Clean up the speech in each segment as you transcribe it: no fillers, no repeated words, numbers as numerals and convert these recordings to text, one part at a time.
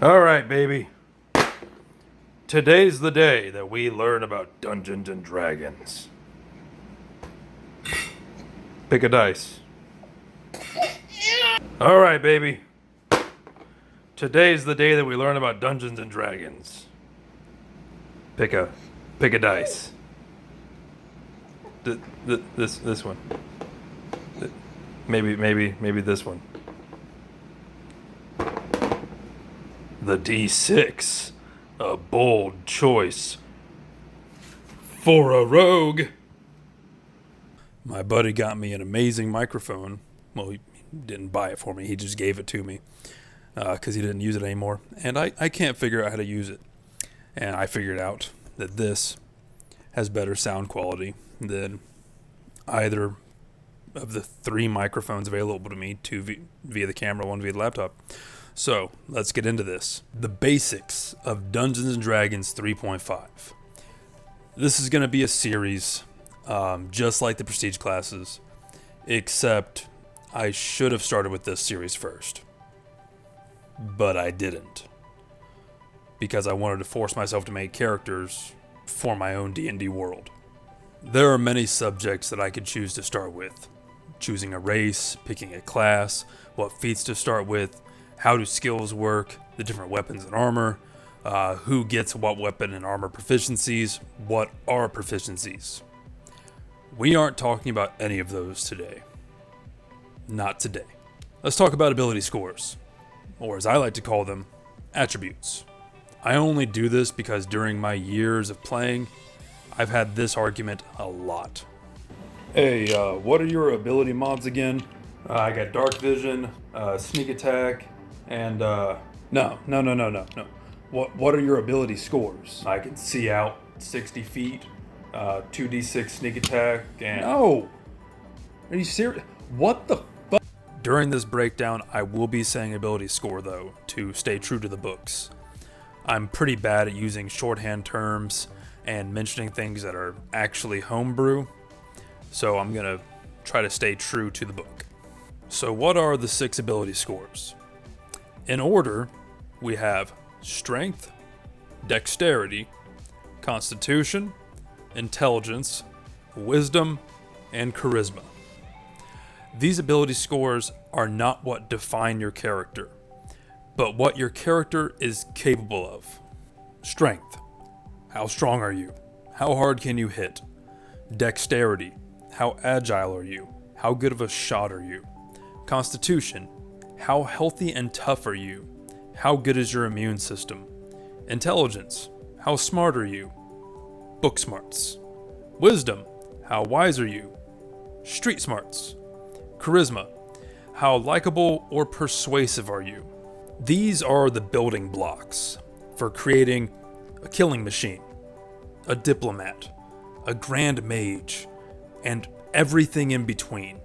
All right, baby. Today's the day that we learn about Dungeons and Dragons. Pick a dice. All right, baby. Today's the day that we learn about Dungeons and Dragons. Pick a dice. This one. Maybe this one. The D6. A bold choice for a rogue. My buddy got me an amazing microphone. Well, he didn't buy it for me. He just gave it to me because he didn't use it anymore. And I can't figure out how to use it. And I figured out that this has better sound quality than either of the 3 microphones available to me, 2 via the camera, 1 via the laptop. So, let's get into this. The basics of Dungeons & Dragons 3.5. This is going to be a series, just like the Prestige classes, except I should have started with this series first. But I didn't. Because I wanted to force myself to make characters for my own D&D world. There are many subjects that I could choose to start with. Choosing a race, picking a class, what feats to start with, how do skills work, the different weapons and armor, who gets what weapon and armor proficiencies, what are proficiencies. We aren't talking about any of those today. Not today. Let's talk about ability scores, or as I like to call them, attributes. I only do this because during my years of playing, I've had this argument a lot. Hey, what are your ability mods again? I got dark vision, sneak attack, and no. What are your ability scores? I can see out 60 feet, 2d6 sneak attack, and... No! Are you serious? What the fuck? During this breakdown, I will be saying ability score, though, to stay true to the books. I'm pretty bad at using shorthand terms and mentioning things that are actually homebrew, so I'm going to try to stay true to the book. So what are the 6 ability scores? In order, we have Strength, Dexterity, Constitution, Intelligence, Wisdom, and Charisma. These ability scores are not what define your character, but what your character is capable of. Strength. How strong are you? How hard can you hit? Dexterity. How agile are you? How good of a shot are you? Constitution. How healthy and tough are you? How good is your immune system? Intelligence. How smart are you? Book smarts. Wisdom. How wise are you? Street smarts. Charisma. How likable or persuasive are you? These are the building blocks for creating a killing machine, a diplomat, a grand mage, and everything in between.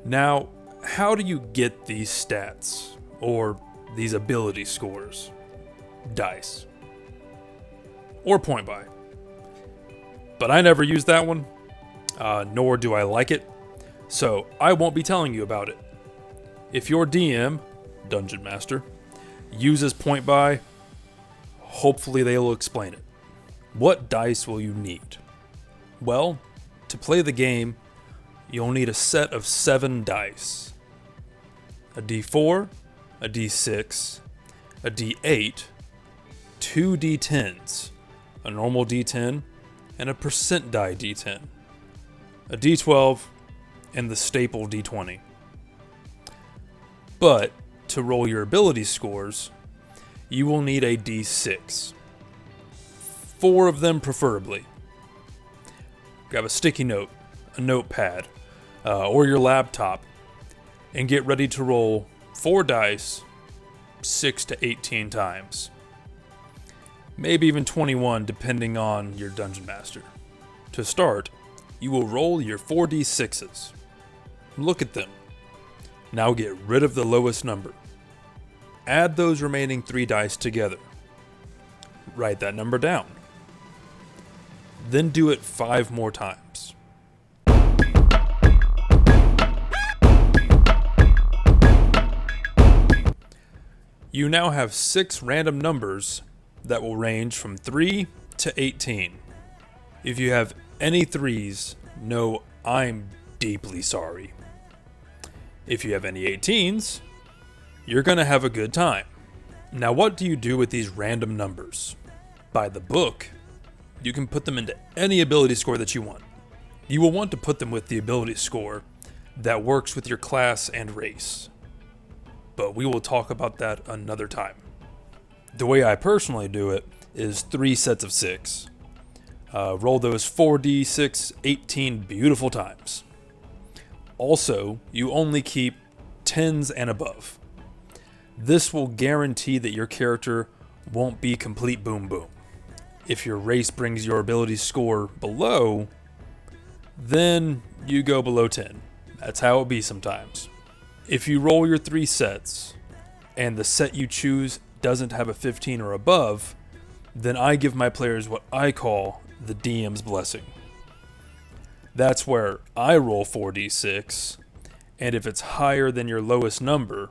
Now, how do you get these stats, or these ability scores? Dice. Or point buy. But I never use that one, nor do I like it, so I won't be telling you about it. If your DM, Dungeon Master, uses point buy, hopefully they will explain it. What dice will you need? Well, to play the game, you'll need a set of 7 dice. A D4, a D6, a D8, 2 D10s, a normal D10, and a percent die D10, a D12, and the staple D20. But to roll your ability scores, you will need a D6. 4 of them preferably. Grab a sticky note, a notepad, or your laptop, and get ready to roll 4 dice 6 to 18 times. Maybe even 21 depending on your Dungeon Master. To start, you will roll your 4d6s. Look at them. Now get rid of the lowest number. Add those remaining 3 dice together. Write that number down. Then do it 5 more times. You now have 6 random numbers that will range from 3 to 18. If you have any 3s, know I'm deeply sorry. If you have any 18s, you're going to have a good time. Now, what do you do with these random numbers? By the book, you can put them into any ability score that you want. You will want to put them with the ability score that works with your class and race. But we will talk about that another time. The way I personally do it is 3 sets of 6. Roll those 4d6 18 beautiful times. Also, you only keep 10s and above. This will guarantee that your character won't be complete boom boom. If your race brings your ability score below, then you go below 10. That's how it be sometimes. If you roll your 3 sets, and the set you choose doesn't have a 15 or above, then I give my players what I call the DM's blessing. That's where I roll 4d6, and if it's higher than your lowest number,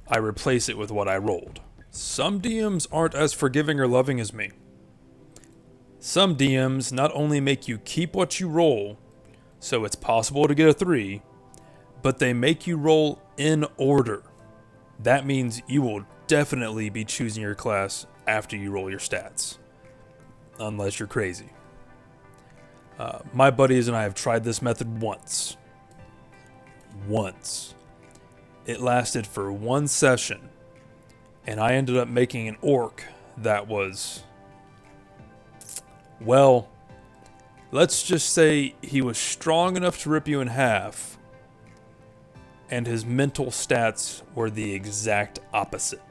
I replace it with what I rolled. Some DMs aren't as forgiving or loving as me. Some DMs not only make you keep what you roll, so it's possible to get a 3, but they make you roll in order. That means you will definitely be choosing your class after you roll your stats. Unless you're crazy. My buddies and I have tried this method once. It lasted for 1 session, and I ended up making an orc that was, well, let's just say he was strong enough to rip you in half, and his mental stats were the exact opposite.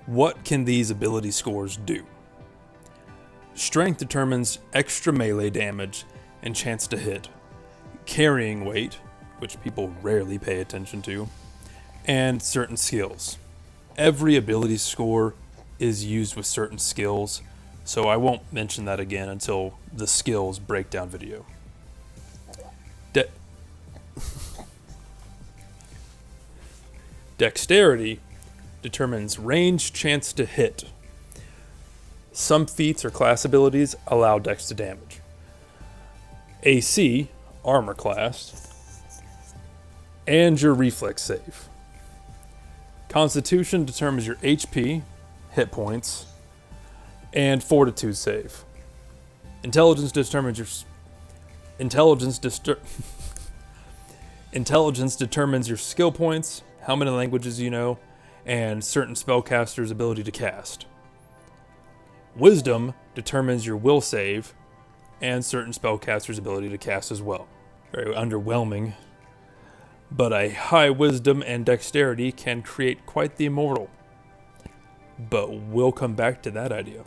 What can these ability scores do? Strength determines extra melee damage and chance to hit, carrying weight, which people rarely pay attention to, and certain skills. Every ability score is used with certain skills, so I won't mention that again until the skills breakdown video. Dexterity determines range, chance to hit. Some feats or class abilities allow dex to damage. AC, armor class, and your reflex save. Constitution determines your HP, hit points, and fortitude save. Intelligence determines your Intelligence determines your skill points, how many languages you know, and certain spellcasters' ability to cast. Wisdom determines your will save and certain spellcasters' ability to cast as well. Very underwhelming, but a high wisdom and dexterity can create quite the immortal. But we'll come back to that idea.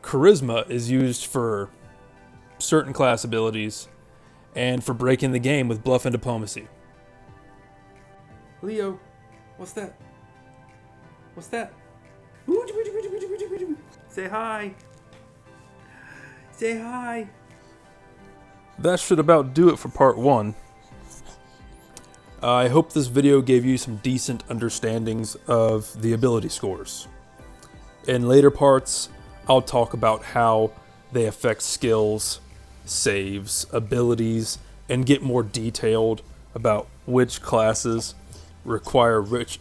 Charisma is used for certain class abilities and for breaking the game with bluff and diplomacy. Leo, what's that? What's that? Say hi. Say hi. That should about do it for part 1. I hope this video gave you some decent understandings of the ability scores. In later parts, I'll talk about how they affect skills, saves, abilities, and get more detailed about which classes require which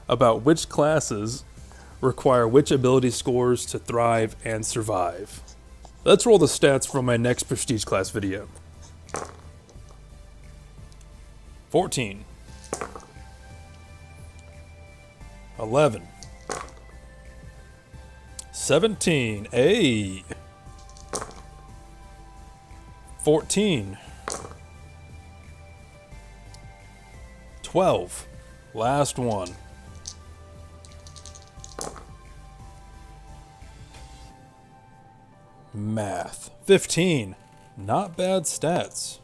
ability scores to thrive and survive. Let's roll the stats from my next prestige class video. 14, 11, 17, 14, 12, last one. Math. 15. Not bad stats.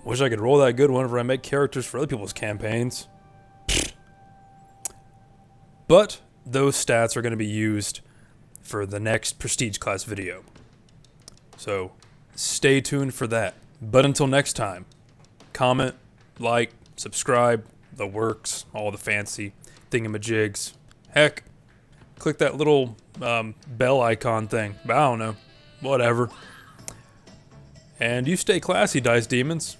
Wish I could roll that good whenever I make characters for other people's campaigns. But those stats are going to be used for the next prestige class video. So stay tuned for that. But until next time, comment, like, subscribe, the works, all the fancy. thingamajigs. Heck, click that little bell icon thing. I don't know. Whatever. And you stay classy, Dice Demons.